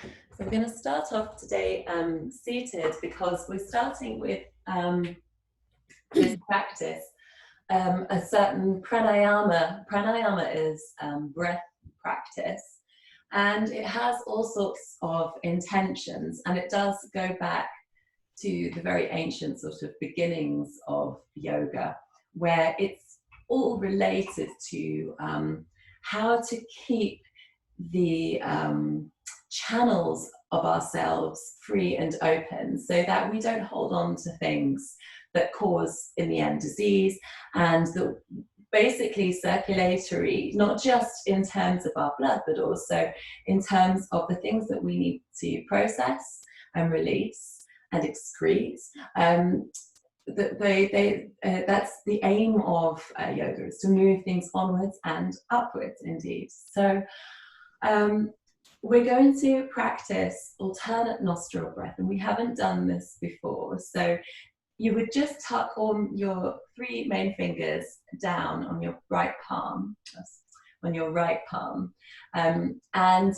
So we're going to start off today seated because we're starting with this practice, a certain pranayama. Pranayama is breath practice, and it has all sorts of intentions, and it does go back to the very ancient sort of beginnings of yoga, where it's all related to how to keep the channels of ourselves free and open so that we don't hold on to things that cause in the end disease, and that basically circulatory, not just in terms of our blood but also in terms of the things that we need to process and release and excrete. That's the aim of yoga, is to move things onwards and upwards indeed. So we're going to practice alternate nostril breath, and we haven't done this before. So you would just tuck on your three main fingers down on your right palm, and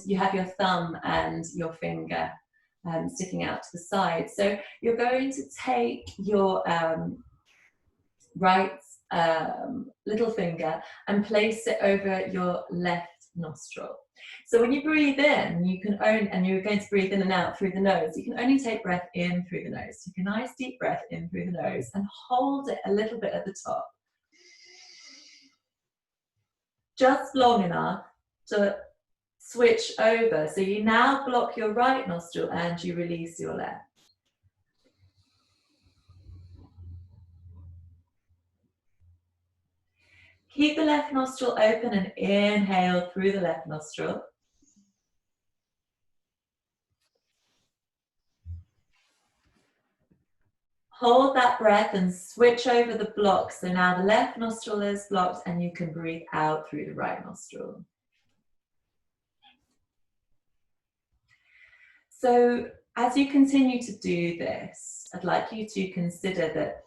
you have your thumb and your finger sticking out to the side. So you're going to take your right little finger and place it over your left nostril. So when you breathe in, and you're going to breathe in and out through the nose, you can only take breath in through the nose. Take a nice deep breath in through the nose and hold it a little bit at the top. Just long enough to switch over. So you now block your right nostril and you release your left. Keep the left nostril open and inhale through the left nostril. Hold that breath and switch over the block. So now the left nostril is blocked and you can breathe out through the right nostril. So as you continue to do this, I'd like you to consider that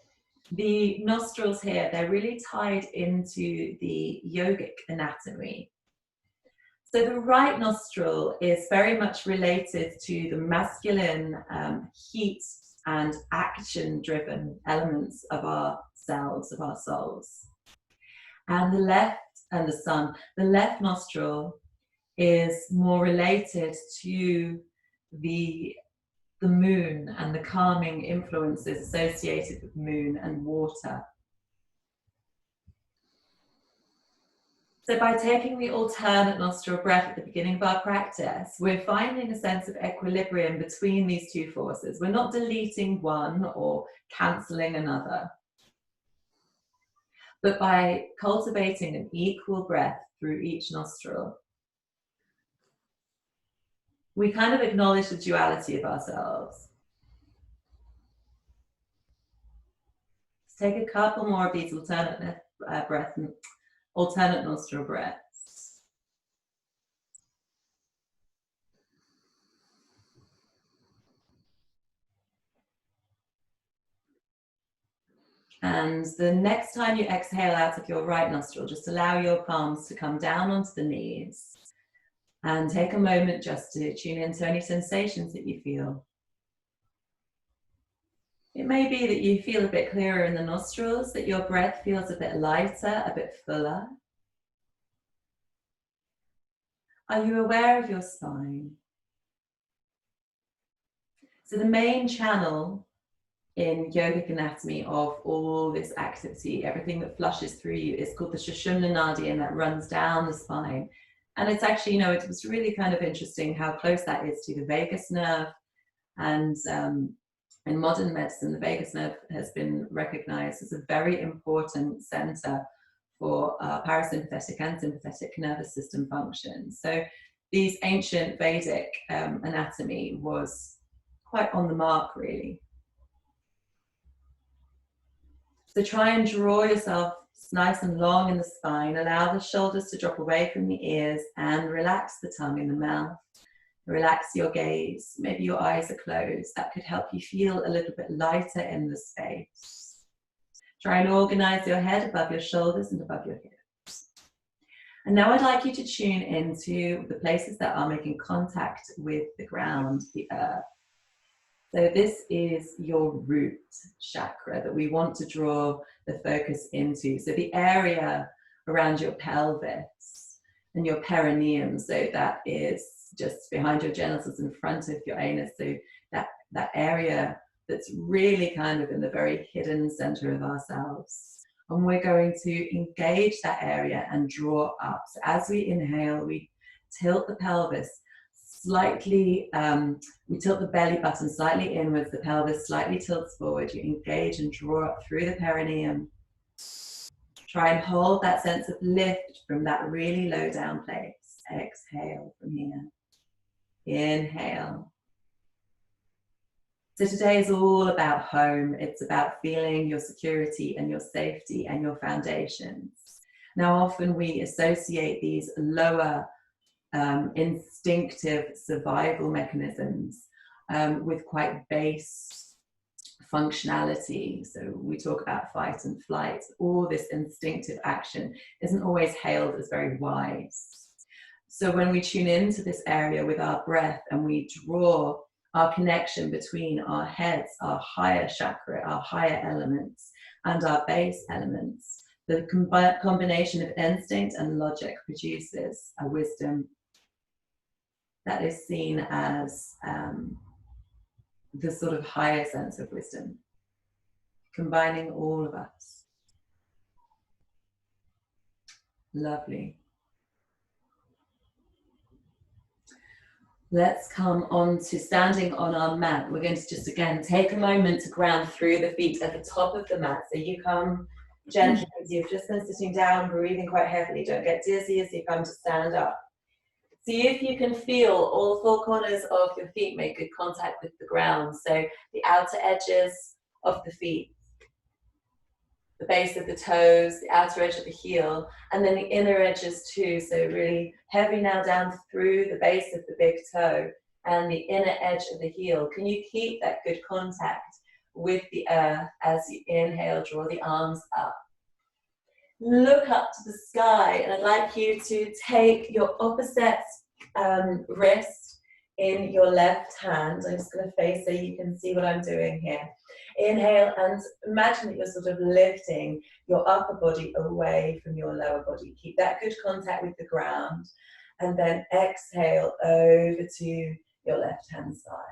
the nostrils here, they're really tied into the yogic anatomy. So the right nostril is very much related to the masculine heat and action-driven elements of ourselves, of our souls. And the left nostril is more related to the moon and the calming influences associated with moon and water. So by taking the alternate nostril breath at the beginning of our practice, we're finding a sense of equilibrium between these two forces. We're not deleting one or cancelling another. But by cultivating an equal breath through each nostril, we kind of acknowledge the duality of ourselves. Let's take a couple more of these alternate nostril breaths. And the next time you exhale out of your right nostril, just allow your palms to come down onto the knees. And take a moment just to tune into any sensations that you feel. It may be that you feel a bit clearer in the nostrils, that your breath feels a bit lighter, a bit fuller. Are you aware of your spine? So the main channel in yogic anatomy of all this activity, everything that flushes through you, is called the Sushumna Nadi, and that runs down the spine. And it's actually, it was really kind of interesting how close that is to the vagus nerve. And in modern medicine, the vagus nerve has been recognized as a very important center for parasympathetic and sympathetic nervous system function. So these ancient Vedic anatomy was quite on the mark, really. So try and draw yourself nice and long in the spine. Allow the shoulders to drop away from the ears and relax the tongue in the mouth. Relax your gaze. Maybe your eyes are closed. That could help you feel a little bit lighter in the space. Try and organize your head above your shoulders and above your hips. And now I'd like you to tune into the places that are making contact with the ground, the earth. So this is your root chakra that we want to draw the focus into. So the area around your pelvis and your perineum, so that is just behind your genitals, in front of your anus, so that area that's really kind of in the very hidden center of ourselves. And we're going to engage that area and draw up. So as we inhale, we tilt the pelvis slightly, we tilt the belly button slightly inwards, the pelvis slightly tilts forward. You engage and draw up through the perineum. Try and hold that sense of lift from that really low down place. Exhale from here. Inhale. So today is all about home. It's about feeling your security and your safety and your foundations. Now, often we associate these lower instinctive survival mechanisms with quite base functionality. So we talk about fight and flight. All this instinctive action isn't always hailed as very wise. So when we tune into this area with our breath and we draw our connection between our heads, our higher chakra, our higher elements, and our base elements, the combination of instinct and logic produces a wisdom that is seen as the sort of higher sense of wisdom, combining all of us. Lovely. Let's come on to standing on our mat. We're going to just again take a moment to ground through the feet at the top of the mat. So you come gently as you've just been sitting down, breathing quite heavily. Don't get dizzy as you come to stand up. See if you can feel all four corners of your feet make good contact with the ground. So the outer edges of the feet, the base of the toes, the outer edge of the heel, and then the inner edges too. So really heavy now down through the base of the big toe and the inner edge of the heel. Can you keep that good contact with the earth as you inhale, draw the arms up. Look up to the sky, and I'd like you to take your opposite wrist in your left hand. I'm just going to face so you can see what I'm doing here. Inhale and imagine that you're sort of lifting your upper body away from your lower body. Keep that good contact with the ground, and then exhale over to your left hand side.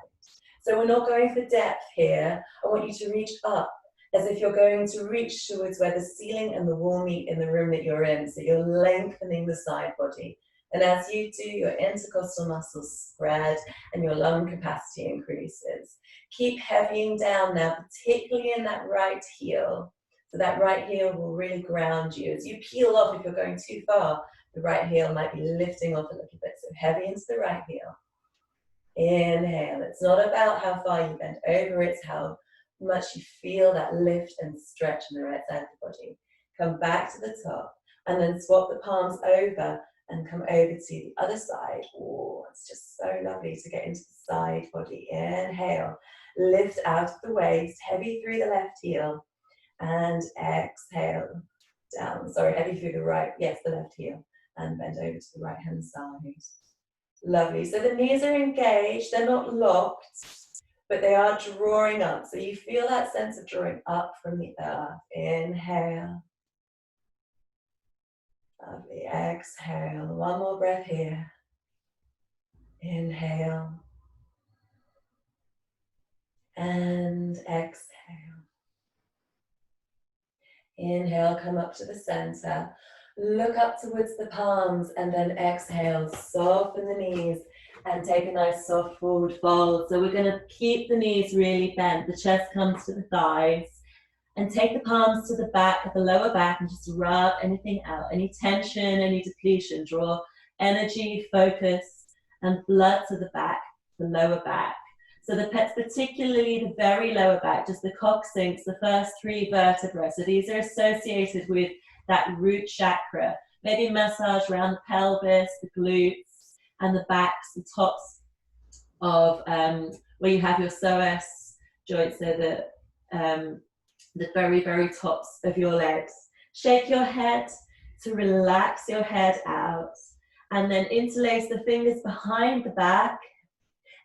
So we're not going for depth here. I want you to reach up as if you're going to reach towards where the ceiling and the wall meet in the room that you're in. So you're lengthening the side body. And as you do, your intercostal muscles spread and your lung capacity increases. Keep heavying down now, particularly in that right heel. So that right heel will really ground you. As you peel off, if you're going too far, the right heel might be lifting off a little bit. So heavy into the right heel. Inhale. It's not about how far you bend over, it's how much you feel that lift and stretch in the right side of the body. Come back to the top and then swap the palms over and come over to the other side. Oh, it's just so lovely to get into the side body. Inhale, lift out of the waist, heavy through the left heel, and exhale down. Sorry, heavy through the right, yes, the left heel, and bend over to the right hand side. Lovely. So the knees are engaged, they're not locked, but they are drawing up. So you feel that sense of drawing up from the earth. Inhale. Lovely. Exhale. One more breath here. Inhale. And exhale. Inhale, come up to the center. Look up towards the palms and then exhale. Soften the knees and take a nice soft forward fold. So we're going to keep the knees really bent. The chest comes to the thighs. And take the palms to the back of the lower back and just rub anything out, any tension, any depletion. Draw energy, focus, and blood to the back, the lower back. So particularly the very lower back, just the coccyx, the first three vertebrae. So these are associated with that root chakra. Maybe massage around the pelvis, the glutes, and the backs, the tops of where you have your psoas joints, so the very, very tops of your legs. Shake your head, to relax your head out, and then interlace the fingers behind the back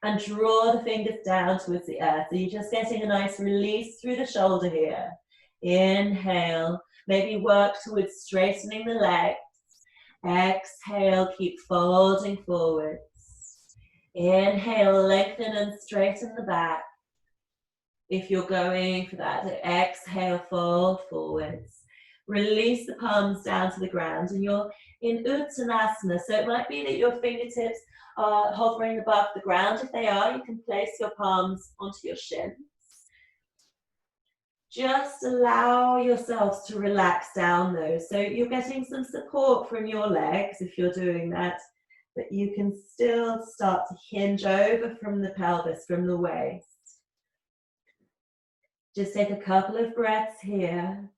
and draw the fingers down towards the earth. So you're just getting a nice release through the shoulder here. Inhale, maybe work towards straightening the legs. Exhale, keep folding forwards. Inhale, lengthen and straighten the back. If you're going for that, exhale, fold forwards. Release the palms down to the ground, and you're in Uttanasana. So it might be that your fingertips are hovering above the ground. If they are, you can place your palms onto your shins. Just allow yourselves to relax down those. So you're getting some support from your legs if you're doing that, but you can still start to hinge over from the pelvis, from the waist. Just take a couple of breaths here.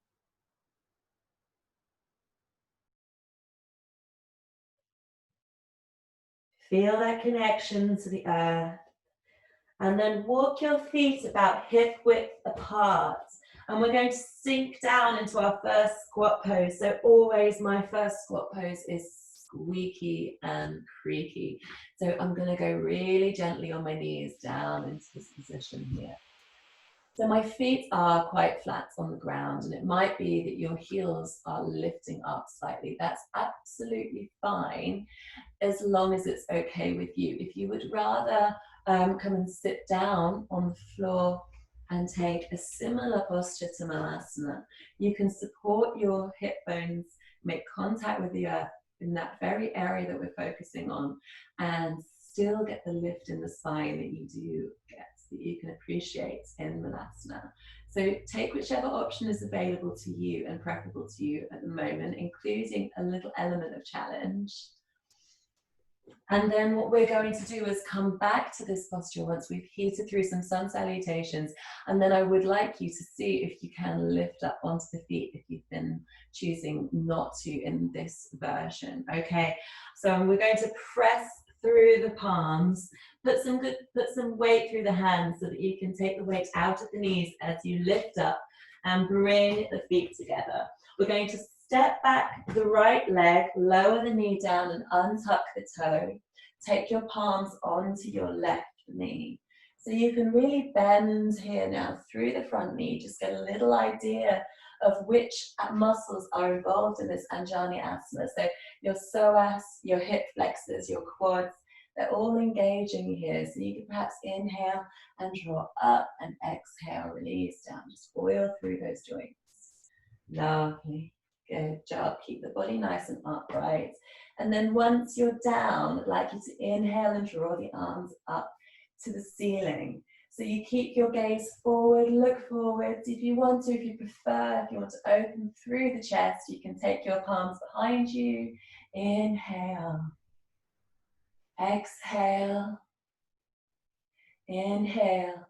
Feel that connection to the earth. And then walk your feet about hip width apart. And we're going to sink down into our first squat pose. So always my first squat pose is squeaky and creaky. So I'm going to go really gently on my knees down into this position here. So my feet are quite flat on the ground, and it might be that your heels are lifting up slightly. That's absolutely fine, as long as it's okay with you. If you would rather come and sit down on the floor and take a similar posture to muladhara, you can support your hip bones, make contact with the earth in that very area that we're focusing on, and still get the lift in the spine that you do get, that you can appreciate in muladhara. So take whichever option is available to you and preferable to you at the moment, including a little element of challenge. And then what we're going to do is come back to this posture once we've heated through some sun salutations. And then I would like you to see if you can lift up onto the feet if you've been choosing not to in this version. Okay, so we're going to press through the palms, put some weight through the hands so that you can take the weight out of the knees as you lift up and bring the feet together. We're going to step back the right leg, lower the knee down and untuck the toe. Take your palms onto your left knee. So you can really bend here now through the front knee, just get a little idea of which muscles are involved in this Anjani asana. So your psoas, your hip flexors, your quads, they're all engaging here. So you can perhaps inhale and draw up and exhale, release down, just oil through those joints. Lovely. Good job. Keep the body nice and upright. And then once you're down, I'd like you to inhale and draw the arms up to the ceiling. So you keep your gaze forward, look forwards. If you want to, if you prefer, if you want to open through the chest, you can take your palms behind you. Inhale. Exhale. Inhale.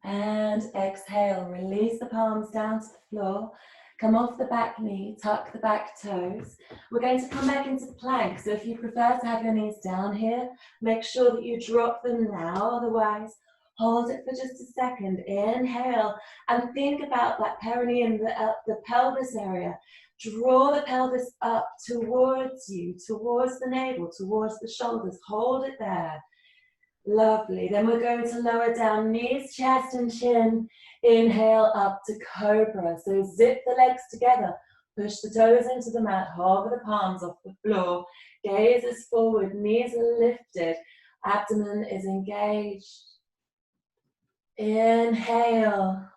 And exhale. Release the palms down to the floor. Come off the back knee, tuck the back toes. We're going to come back into the plank. So if you prefer to have your knees down here, make sure that you drop them now. Otherwise, hold it for just a second. Inhale and think about that perineum, the pelvis area. Draw the pelvis up towards you, towards the navel, towards the shoulders. Hold it there. Lovely. Then we're going to lower down knees, chest and chin. Inhale up to cobra. So zip the legs together. Push the toes into the mat. Hover the palms off the floor. Gaze is forward. Knees are lifted. Abdomen is engaged. Inhale.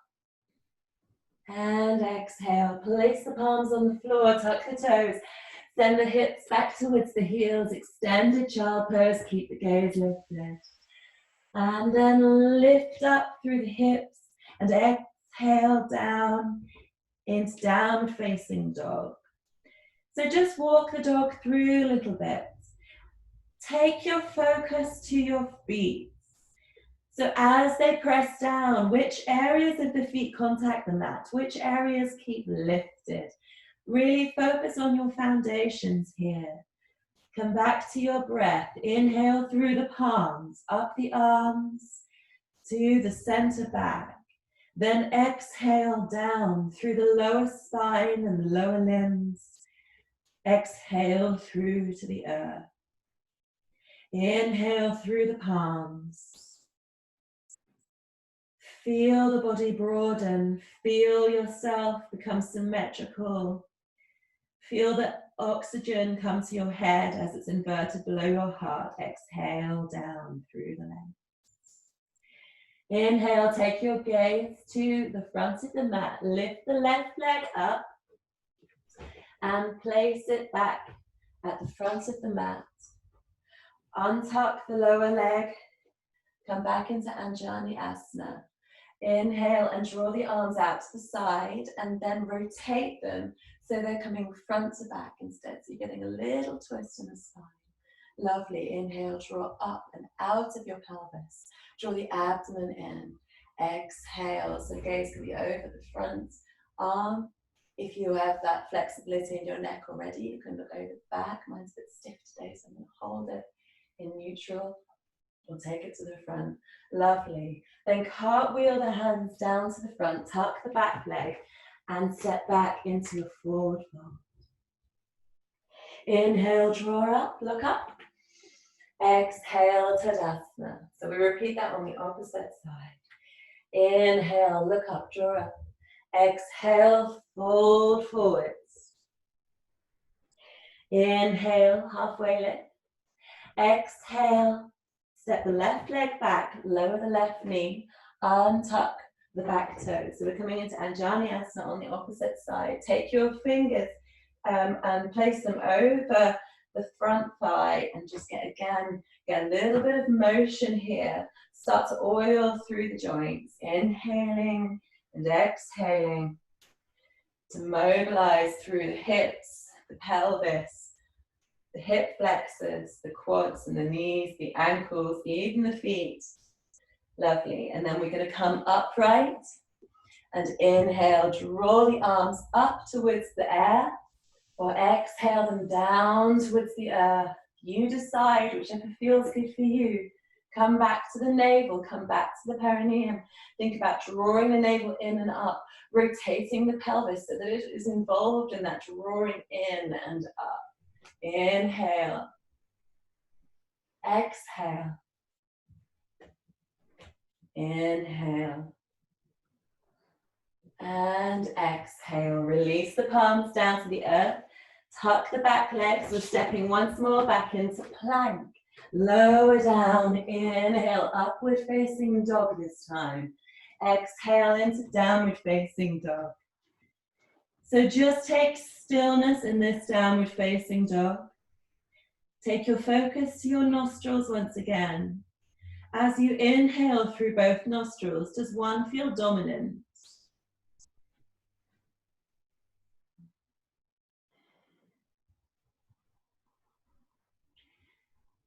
And exhale. Place the palms on the floor. Tuck the toes. Send the hips back towards the heels. Extended child pose. Keep the gaze lifted. And then lift up through the hips and exhale down into downward facing dog. So just walk the dog through a little bit. Take your focus to your feet. So as they press down, which areas of the feet contact the mat? Which areas keep lifted? Really focus on your foundations here. Come back to your breath. Inhale through the palms, up the arms to the center back. Then exhale down through the lower spine and the lower limbs. Exhale through to the earth. Inhale through the palms. Feel the body broaden. Feel yourself become symmetrical. Feel the oxygen come to your head as it's inverted below your heart. Exhale down through the legs. Inhale, take your gaze to the front of the mat. Lift the left leg up and place it back at the front of the mat. Untuck the lower leg. Come back into Anjani Asana. Inhale and draw the arms out to the side and then rotate them so they're coming front to back instead. So you're getting a little twist in the spine. Lovely. Inhale, draw up and out of your pelvis. Draw the abdomen in. Exhale. So the gaze can be over the front arm. If you have that flexibility in your neck already, you can look over the back. Mine's a bit stiff today, so I'm going to hold it in neutral. We'll take it to the front. Lovely. Then cartwheel the hands down to the front, tuck the back leg, and step back into a forward fold. Inhale, draw up, look up. Exhale, Tadasana. So we repeat that on the opposite side. Inhale, look up, draw up. Exhale, fold forwards. Inhale, halfway lift. Exhale, step the left leg back, lower the left knee, untuck the back toes. So we're coming into Anjani Asana on the opposite side. Take your fingers and place them over the front thigh and just get a little bit of motion here. Start to oil through the joints. Inhaling and exhaling to mobilize through the hips, the pelvis, the hip flexors, the quads and the knees, the ankles, even the feet. Lovely. And then we're going to come upright and inhale, draw the arms up towards the air, or exhale them down towards the earth. You decide, whichever feels good for you. Come back to the navel, come back to the perineum. Think about drawing the navel in and up, rotating the pelvis so that it is involved in that drawing in and up. Inhale. Exhale. Inhale. And exhale. Release the palms down to the earth. Tuck the back legs. We're stepping once more back into plank. Lower down. Inhale. Upward facing dog this time. Exhale into downward facing dog. So just take stillness in this downward facing dog. Take your focus to your nostrils once again. As you inhale through both nostrils, does one feel dominant?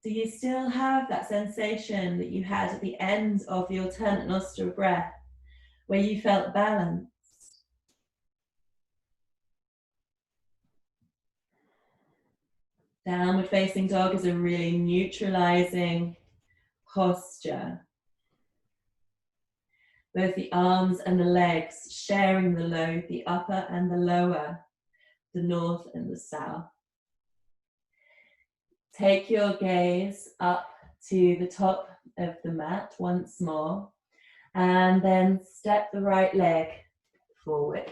Do you still have that sensation that you had at the end of your alternate nostril breath, where you felt balanced? Downward facing dog is a really neutralizing posture. Both the arms and the legs sharing the load, the upper and the lower, the north and the south. Take your gaze up to the top of the mat once more, and then step the right leg forward.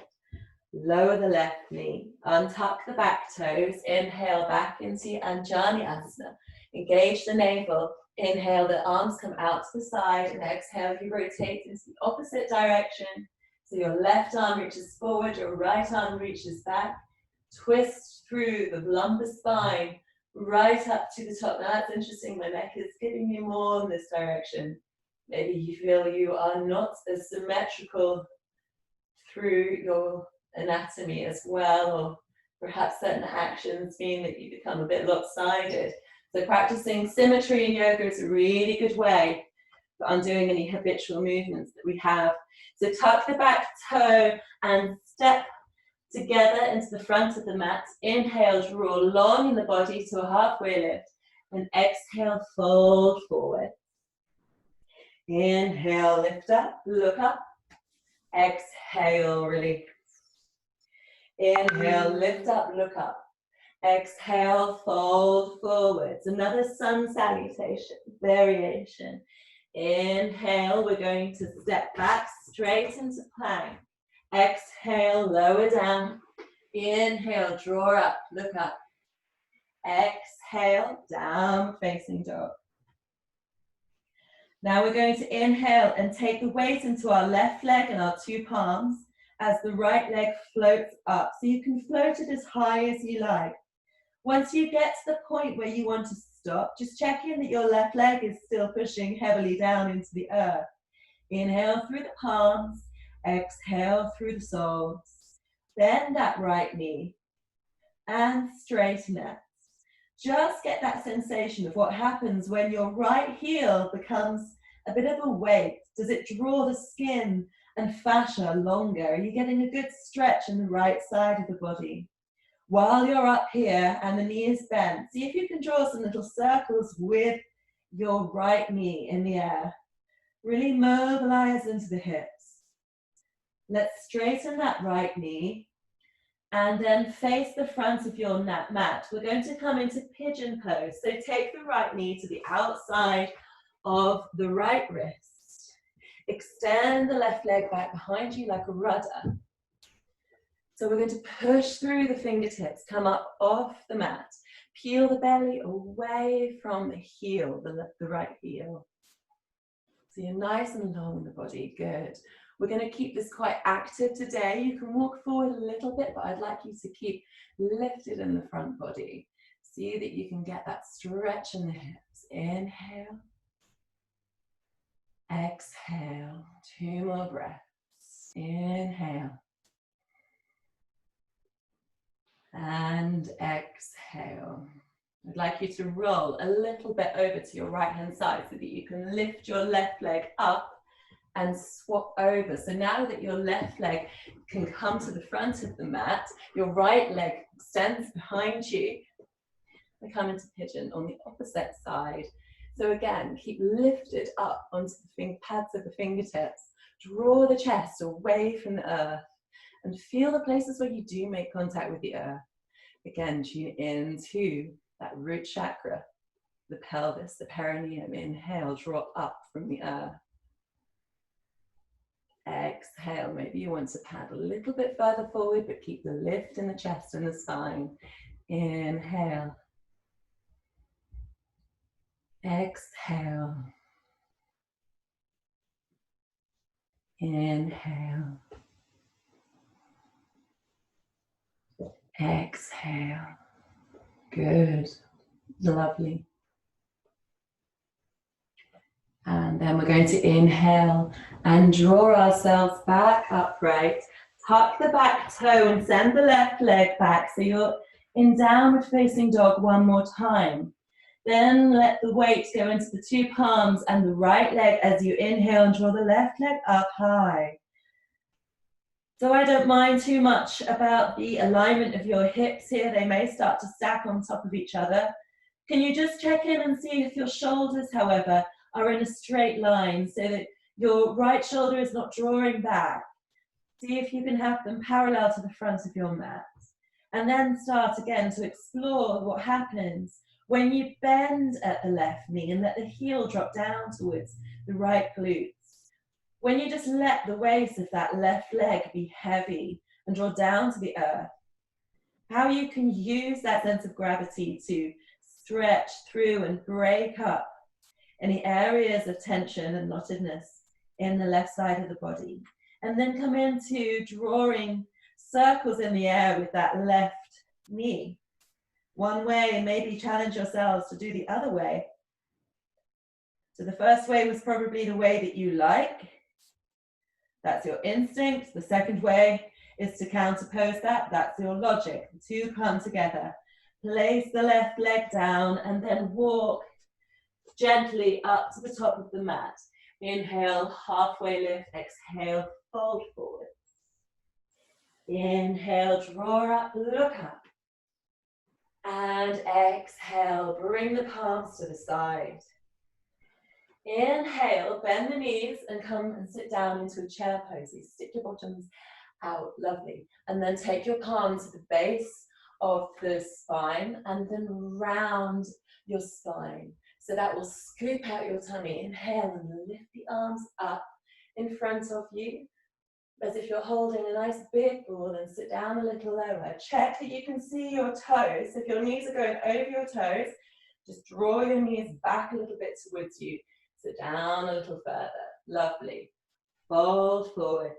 Lower the left knee, untuck the back toes, inhale back into Anjani Asana. Engage the navel, inhale, the arms come out to the side, and exhale, you rotate into the opposite direction. So your left arm reaches forward, your right arm reaches back. Twist through the lumbar spine, right up to the top. Now that's interesting, my neck is giving you more in this direction. Maybe you feel you are not as symmetrical through your anatomy as well, or perhaps certain actions mean that you become a bit lopsided. So practicing symmetry in yoga is a really good way for undoing any habitual movements that we have. So tuck the back toe and step together into the front of the mat. Inhale, draw long in the body to a halfway lift, and exhale, fold forward. Inhale, lift up, look up. Exhale, release. Inhale, lift up, look up. Exhale, fold forwards. Another sun salutation, variation. Inhale, we're going to step back straight into plank. Exhale, lower down. Inhale, draw up, look up. Exhale, down facing dog. Now we're going to inhale and take the weight into our left leg and our two palms as the right leg floats up. So you can float it as high as you like. Once you get to the point where you want to stop, just check in that your left leg is still pushing heavily down into the earth. Inhale through the palms, exhale through the soles. Bend that right knee and straighten it. Just get that sensation of what happens when your right heel becomes a bit of a weight. Does it draw the skin and fascia longer? Are you getting a good stretch in the right side of the body? While you're up here and the knee is bent, see if you can draw some little circles with your right knee in the air. Really mobilize into the hips. Let's straighten that right knee and then face the front of your mat. We're going to come into pigeon pose. So take the right knee to the outside of the right wrist. Extend the left leg back behind you like a rudder. So we're going to push through the fingertips, come up off the mat. Peel the belly away from the heel, the right heel. So you're nice and long in the body, good. We're going to keep this quite active today. You can walk forward a little bit, but I'd like you to keep lifted in the front body. See that you can get that stretch in the hips. Inhale. Exhale. 2 more breaths. Inhale. And exhale. I'd like you to roll a little bit over to your right hand side so that you can lift your left leg up and swap over. So now that your left leg can come to the front of the mat, your right leg extends behind you. We come into pigeon on the opposite side. So again, keep lifted up onto the pads of the fingertips. Draw the chest away from the earth and feel the places where you do make contact with the earth. Again, tune into that root chakra, the pelvis, the perineum. Inhale, draw up from the earth. Exhale, maybe you want to pad a little bit further forward, but keep the lift in the chest and the spine. Inhale. Exhale. Inhale. Exhale. Good. Lovely. And then we're going to inhale and draw ourselves back upright. Tuck the back toe and send the left leg back so you're in downward facing dog one more time. Then let the weight go into the 2 palms and the right leg as you inhale and draw the left leg up high. So I don't mind too much about the alignment of your hips here. They may start to stack on top of each other. Can you just check in and see if your shoulders, however, are in a straight line so that your right shoulder is not drawing back? See if you can have them parallel to the front of your mat. And then start again to explore what happens when you bend at the left knee and let the heel drop down towards the right glutes. When you just let the weight of that left leg be heavy and draw down to the earth. How you can use that sense of gravity to stretch through and break up any areas of tension and knottedness in the left side of the body. And then come into drawing circles in the air with that left knee. One way, and maybe challenge yourselves to do the other way. So the first way was probably the way that you like. That's your instinct. The second way is to counterpose that. That's your logic. The two come together. Place the left leg down and then walk gently up to the top of the mat. Inhale, halfway lift. Exhale, fold forward. Inhale, draw up, look up. And exhale, bring the palms to the side. Inhale, bend the knees and come and sit down into a chair pose. You stick your bottoms out, lovely. And then take your palms to the base of the spine and then round your spine. So that will scoop out your tummy. Inhale and lift the arms up in front of you, as if you're holding a nice big ball, and sit down a little lower. Check that you can see your toes. If your knees are going over your toes, just draw your knees back a little bit towards you. Sit down a little further. Lovely. Fold forwards.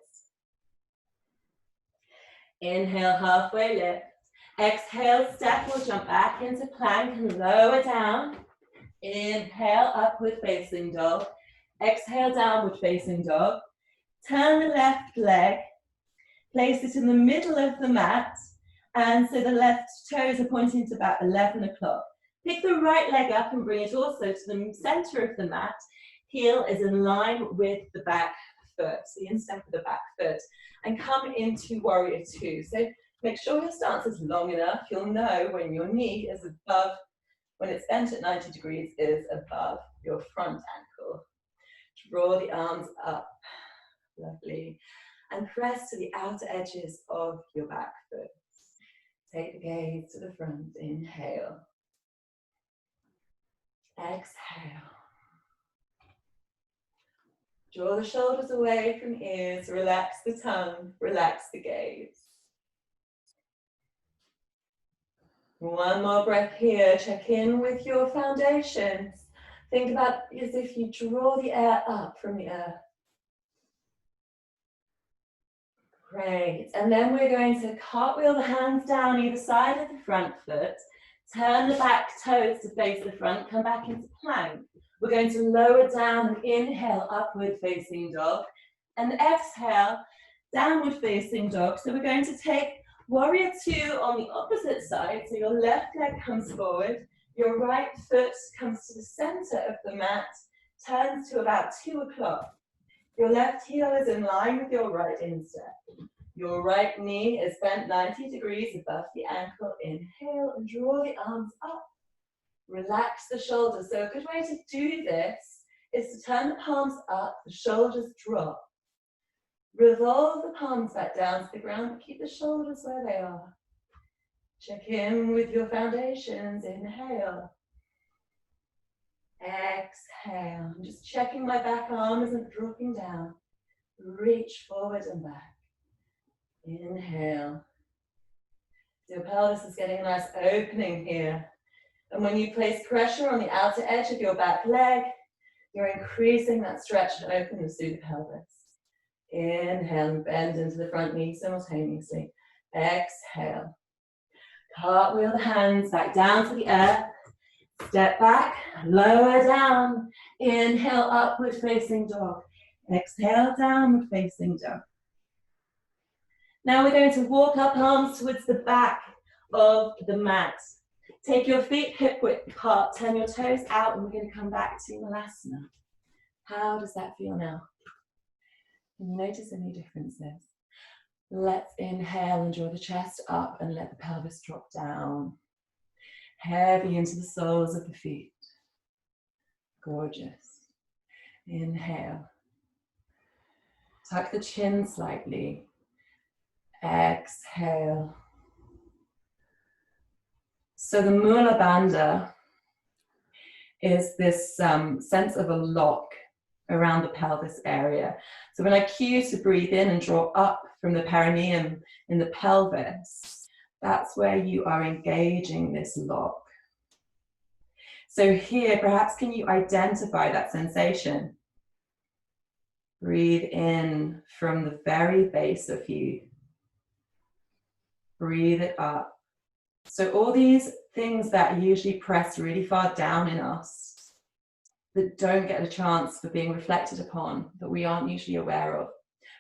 Inhale, halfway lift. Exhale, step or jump back into plank and lower down. Inhale, upward facing dog. Exhale, downward facing dog. Turn the left leg. Place it in the middle of the mat. And so the left toes are pointing to about 11 o'clock. Pick the right leg up and bring it also to the center of the mat. Heel is in line with the back foot, the instep of the back foot. And come into warrior two. So make sure your stance is long enough. You'll know when your knee is above, when it's bent at 90 degrees, is above your front ankle. Draw the arms up. Lovely. And press to the outer edges of your back foot. Take the gaze to the front. Inhale. Exhale. Draw the shoulders away from ears. Relax the tongue. Relax the gaze. One more breath here. Check in with your foundations. Think about as if you draw the air up from the earth. Great. And then we're going to cartwheel the hands down either side of the front foot. Turn the back toes to face the front. Come back into plank. We're going to lower down and inhale, upward facing dog. And exhale, downward facing dog. So we're going to take warrior two on the opposite side. So your left leg comes forward. Your right foot comes to the center of the mat. Turns to about 2 o'clock. Your left heel is in line with your right instep. Your right knee is bent 90 degrees above the ankle. Inhale and draw the arms up. Relax the shoulders. So a good way to do this is to turn the palms up, the shoulders drop. Revolve the palms back down to the ground, but keep the shoulders where they are. Check in with your foundations. Inhale. Exhale. I'm just checking my back arm isn't dropping down. Reach forward and back. Inhale. Your pelvis is getting a nice opening here. And when you place pressure on the outer edge of your back leg, you're increasing that stretch and openness through the pelvis. Inhale and bend into the front knee simultaneously. Exhale. Cartwheel the hands back down to the earth. Step back, lower down. Inhale, upward facing dog. Exhale, downward facing dog. Now we're going to walk our palms towards the back of the mat. Take your feet hip width apart, turn your toes out, and we're going to come back to muladhara. How does that feel now? Can you notice any differences? Let's inhale and draw the chest up and let the pelvis drop down. Heavy into the soles of the feet. Gorgeous. Inhale. Tuck the chin slightly. Exhale. So the Mula Bandha is this sense of a lock around the pelvis area. So when I cue you to breathe in and draw up from the perineum in the pelvis, that's where you are engaging this lock. So here, perhaps can you identify that sensation? Breathe in from the very base of you. Breathe it up. So all these things that usually press really far down in us, that don't get a chance for being reflected upon, that we aren't usually aware of.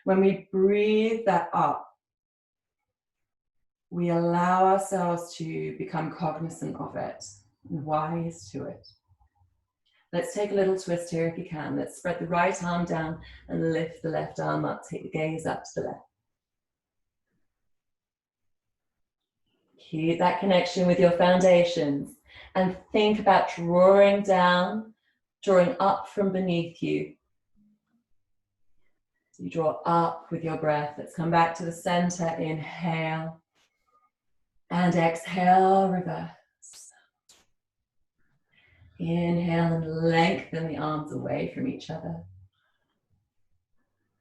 When we breathe that up, we allow ourselves to become cognizant of it, and wise to it. Let's take a little twist here if you can. Let's spread the right arm down and lift the left arm up. Take the gaze up to the left. Keep that connection with your foundations and think about drawing down drawing up from beneath you. So you draw up with your breath. Let's come back to the center. Inhale. And exhale, reverse. Inhale and lengthen the arms away from each other.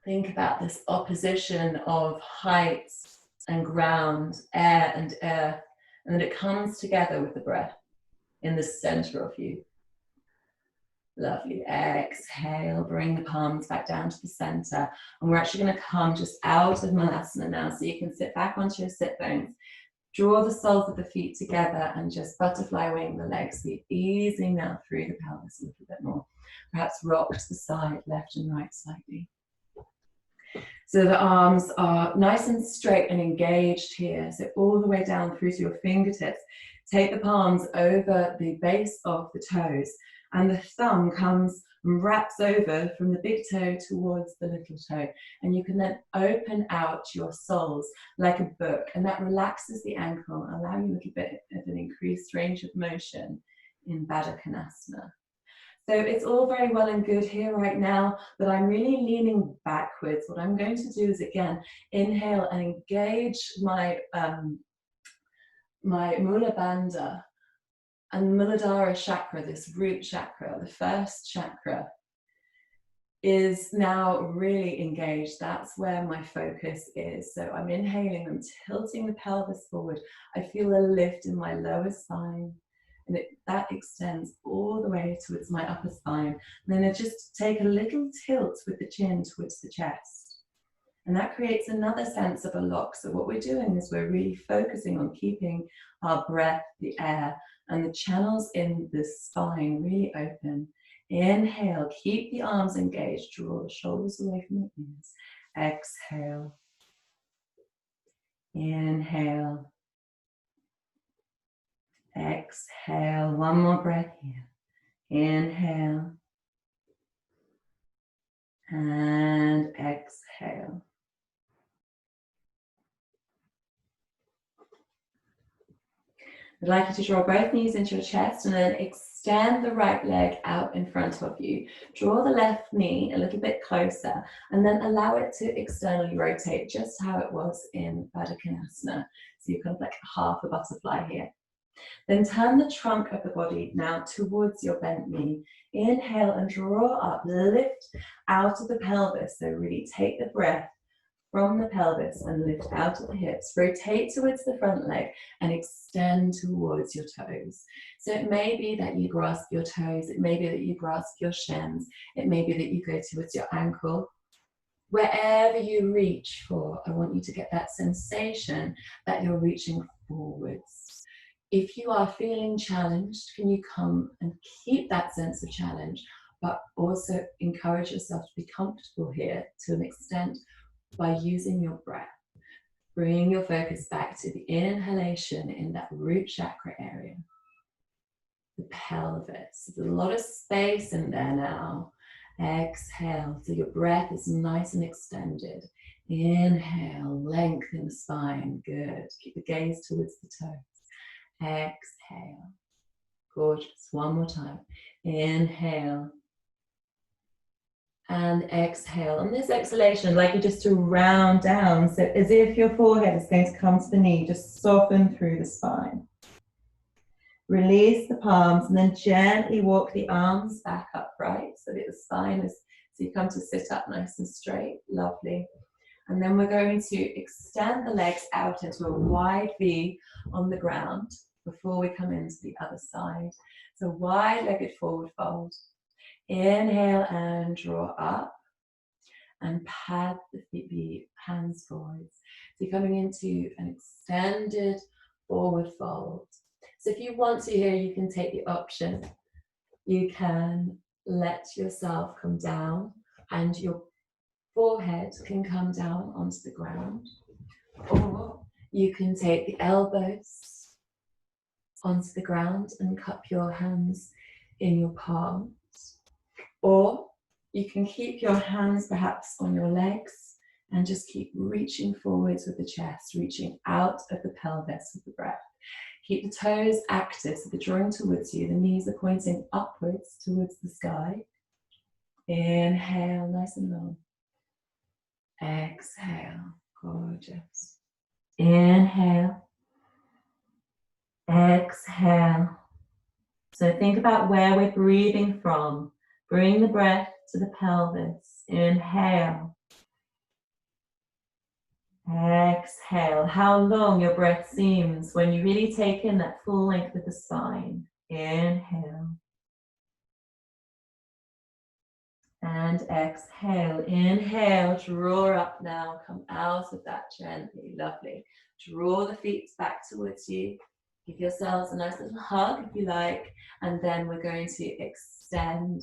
Think about this opposition of height and ground, air and earth, and then it comes together with the breath in the center of you. Lovely. Exhale, bring the palms back down to the center. And we're actually going to come just out of muladhara now, so you can sit back onto your sit bones. Draw the soles of the feet together and just butterfly wing the legs. So you're easing now through the pelvis a little bit more. Perhaps rock to the side, left and right slightly. So the arms are nice and straight and engaged here. So all the way down through to your fingertips. Take the palms over the base of the toes, and the thumb comes and wraps over from the big toe towards the little toe. And you can then open out your soles like a book, and that relaxes the ankle, allowing you a little bit of an increased range of motion in Baddha Konasana. So it's all very well and good here right now, but I'm really leaning backwards. What I'm going to do is, again, inhale and engage my Mula Bandha and Muladhara chakra, this root chakra, the first chakra, is now really engaged. That's where my focus is. So I'm inhaling, I'm tilting the pelvis forward. I feel a lift in my lower spine, and that extends all the way towards my upper spine. And then I just take a little tilt with the chin towards the chest. And that creates another sense of a lock. So what we're doing is we're really focusing on keeping our breath, the air, and the channels in the spine really open. Inhale, keep the arms engaged, draw the shoulders away from the ears. Exhale. Inhale. Exhale. One more breath here. Inhale. And exhale. I'd like you to draw both knees into your chest and then extend the right leg out in front of you. Draw the left knee a little bit closer and then allow it to externally rotate, just how it was in Baddha Konasana. So you're kind of like half a butterfly here. Then turn the trunk of the body now towards your bent knee. Inhale and draw up, lift out of the pelvis. So really take the breath from the pelvis and lift out of the hips. Rotate towards the front leg and extend towards your toes. So it may be that you grasp your toes, it may be that you grasp your shins, it may be that you go towards your ankle. Wherever you reach for, I want you to get that sensation that you're reaching forwards. If you are feeling challenged, can you come and keep that sense of challenge, but also encourage yourself to be comfortable here to an extent by using your breath. Bring your focus back to the inhalation in that root chakra area. The pelvis. There's a lot of space in there now. Exhale, so your breath is nice and extended. Inhale, lengthen the spine. Good. Keep the gaze towards the toes. Exhale. Gorgeous. One more time. Inhale. And exhale. On this exhalation, I'd like you just to round down, so as if your forehead is going to come to the knee, just soften through the spine. Release the palms and then gently walk the arms back upright so that the spine is, so you come to sit up nice and straight. Lovely. And then we're going to extend the legs out into a wide V on the ground before we come into the other side. So wide-legged forward fold. Inhale and draw up and pad the hands forwards. So you're coming into an extended forward fold. So if you want to here, you can take the option. You can let yourself come down and your forehead can come down onto the ground. Or you can take the elbows onto the ground and cup your hands in your palms. Or you can keep your hands perhaps on your legs and just keep reaching forwards with the chest, reaching out of the pelvis with the breath. Keep the toes active, so they're drawing towards you. The knees are pointing upwards towards the sky. Inhale, nice and long. Exhale, gorgeous. Inhale. Exhale. So think about where we're breathing from. Bring the breath to the pelvis. Inhale. Exhale. How long your breath seems when you really take in that full length of the spine. Inhale. And exhale. Inhale. Draw up now. Come out of that gently. Lovely. Draw the feet back towards you. Give yourselves a nice little hug if you like. And then we're going to extend,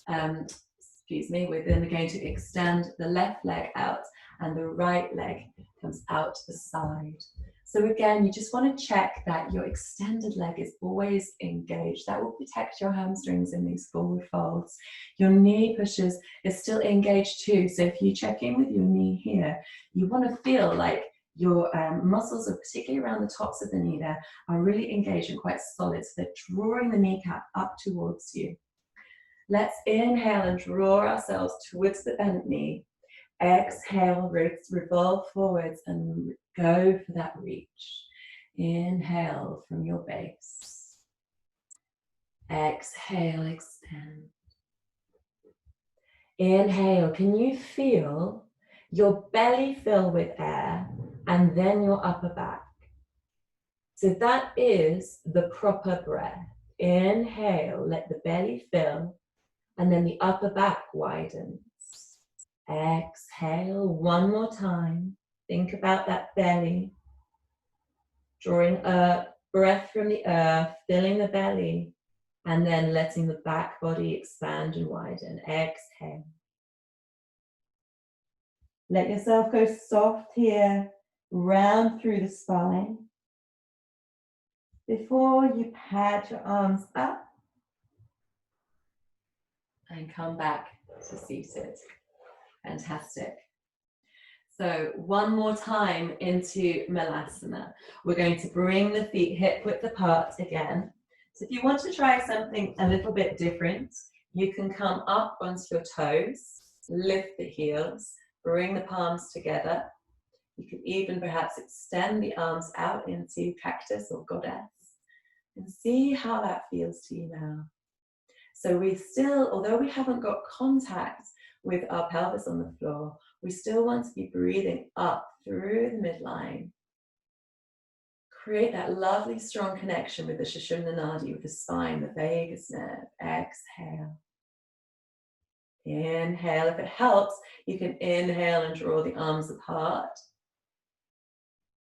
we're then going to extend the left leg out and the right leg comes out to the side. So again, you just want to check that your extended leg is always engaged. That will protect your hamstrings in these forward folds. Your knee pushes is still engaged too. So if you check in with your knee here, you want to feel like your muscles, are particularly around the tops of the knee there, are really engaged and quite solid. So they're drawing the kneecap up towards you. Let's inhale and draw ourselves towards the bent knee. Exhale, revolve forwards and go for that reach. Inhale from your base. Exhale, extend. Inhale, can you feel your belly fill with air and then your upper back? So that is the proper breath. Inhale, let the belly fill and then the upper back widens. Exhale, one more time. Think about that belly. Drawing a breath from the earth, filling the belly, and then letting the back body expand and widen. Exhale. Let yourself go soft here, round through the spine. Before you pad your arms up and come back to seated. Fantastic. So one more time into muladhara. We're going to bring the feet hip width apart again. So if you want to try something a little bit different, you can come up onto your toes, lift the heels, bring the palms together. You could even perhaps extend the arms out into cactus or goddess and see how that feels to you now. So we still, although we haven't got contact with our pelvis on the floor, we still want to be breathing up through the midline. Create that lovely strong connection with the Sushumna Nadi, with the spine, the vagus nerve. Exhale. Inhale. If it helps, you can inhale and draw the arms apart.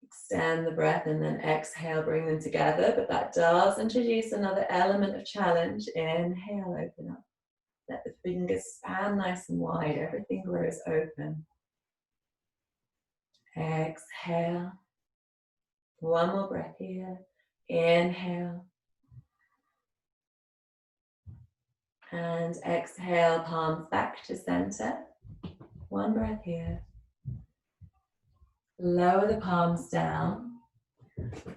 Extend the breath and then exhale, bring them together. But that does introduce another element of challenge. Inhale, open up. Let the fingers span nice and wide. Everything grows open. Exhale. One more breath here. Inhale. And exhale, palms back to center. One breath here. Lower the palms down.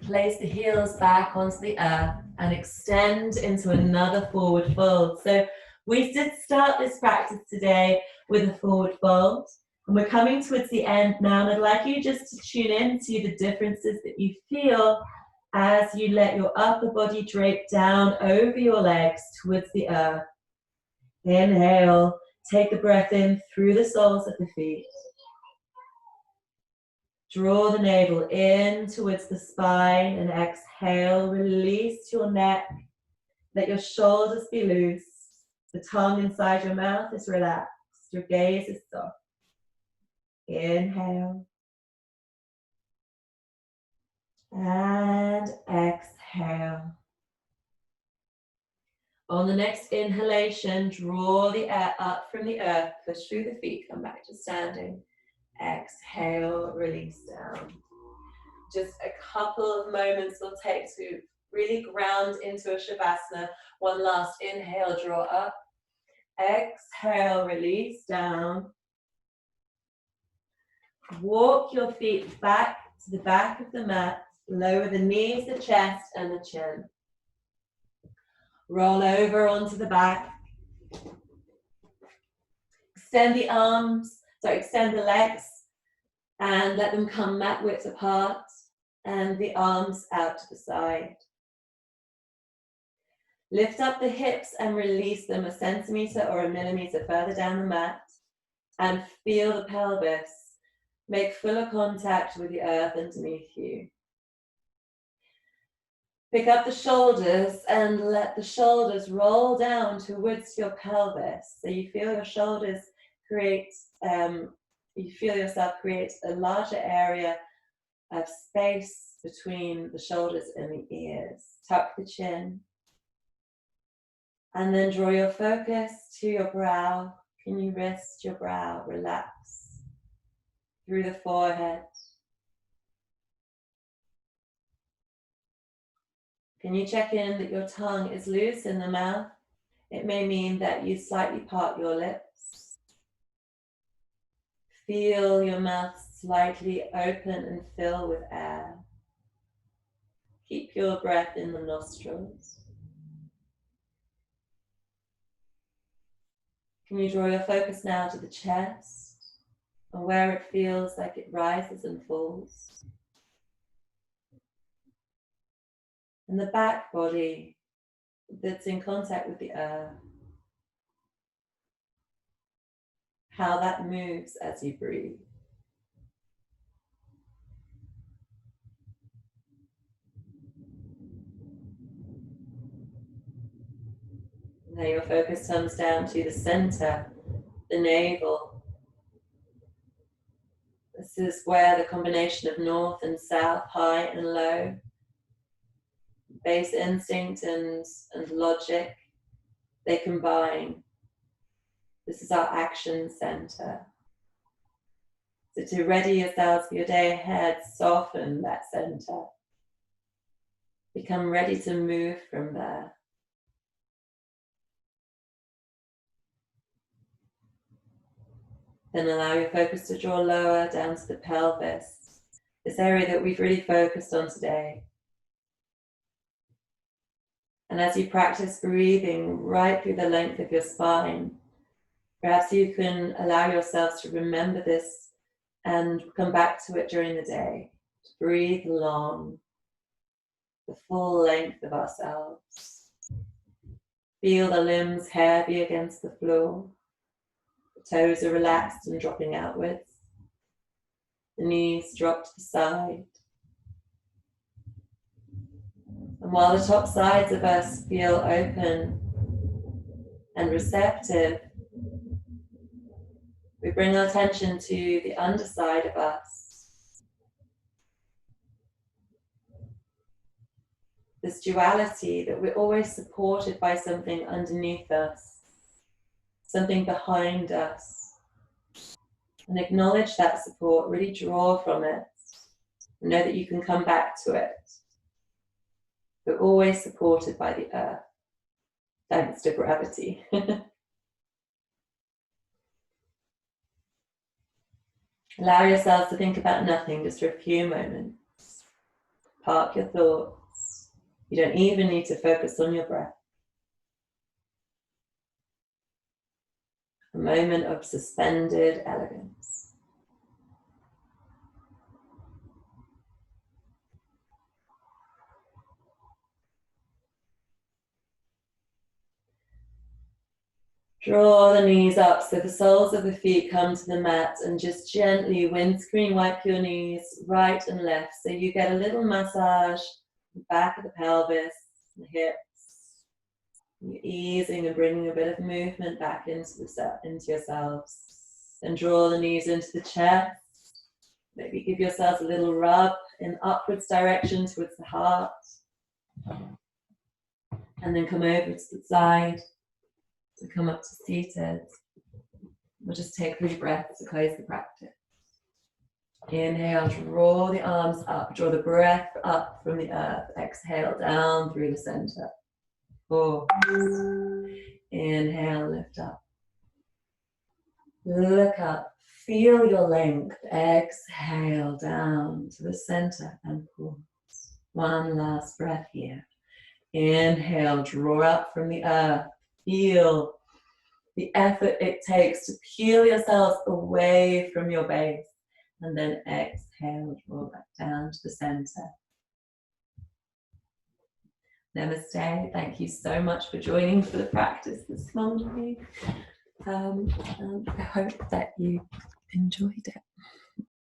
Place the heels back onto the earth and extend into another forward fold. So we did start this practice today with a forward fold. And we're coming towards the end now, and I'd like you just to tune in to the differences that you feel as you let your upper body drape down over your legs towards the earth. Inhale, take a breath in through the soles of the feet. Draw the navel in towards the spine and exhale, release your neck. Let your shoulders be loose. The tongue inside your mouth is relaxed. Your gaze is soft. Inhale. And exhale. On the next inhalation, draw the air up from the earth, push through the feet, come back to standing. Exhale, release down. Just a couple of moments we'll take to really ground into a shavasana. One last inhale, draw up. Exhale, release down. Walk your feet back to the back of the mat. Lower the knees, the chest, and the chin. Roll over onto the back. Extend the arms, extend the legs, and let them come mat width apart, and the arms out to the side. Lift up the hips and release them 1 centimeter or 1 millimeter further down the mat, and feel the pelvis. Make fuller contact with the earth underneath you. Pick up the shoulders and let the shoulders roll down towards your pelvis. So you feel your shoulders create, you feel yourself create a larger area of space between the shoulders and the ears. Tuck the chin. And then draw your focus to your brow. Can you rest your brow? Relax through the forehead. Can you check in that your tongue is loose in the mouth? It may mean that you slightly part your lips. Feel your mouth slightly open and fill with air. Keep your breath in the nostrils. Can you draw your focus now to the chest and where it feels like it rises and falls? And the back body that's in contact with the earth. How that moves as you breathe. Now your focus comes down to the center, the navel. This is where the combination of north and south, high and low, base instinct and logic, they combine. This is our action center. So to ready yourselves for your day ahead, soften that center. Become ready to move from there. Then allow your focus to draw lower down to the pelvis, this area that we've really focused on today. And as you practice breathing right through the length of your spine, perhaps you can allow yourselves to remember this and come back to it during the day. To breathe long, the full length of ourselves. Feel the limbs heavy against the floor. The toes are relaxed and dropping outwards. The knees drop to the side. And while the top sides of us feel open and receptive, we bring our attention to the underside of us. This duality that we're always supported by something underneath us, something behind us. And acknowledge that support, really draw from it. And know that you can come back to it. We're always supported by the earth, thanks to gravity. Allow yourselves to think about nothing just for a few moments. Park your thoughts. You don't even need to focus on your breath. A moment of suspended elegance. Draw the knees up so the soles of the feet come to the mat, and just gently windscreen wipe your knees right and left so you get a little massage the back of the pelvis, the hips. You're easing and bringing a bit of movement back into yourselves. Then draw the knees into the chest. Maybe give yourselves a little rub in upwards direction towards the heart. And then come over to the side. To come up to seated. We'll just take 3 breaths to close the practice. Inhale, draw the arms up, draw the breath up from the earth. Exhale, down through the center. 4. Inhale, lift up. Look up, feel your length. Exhale, down to the center and pause. One last breath here. Inhale, draw up from the earth. Feel the effort it takes to peel yourself away from your base. And then exhale, draw back down to the center. Namaste. Thank you so much for joining for the practice this morning. And I hope that you enjoyed it.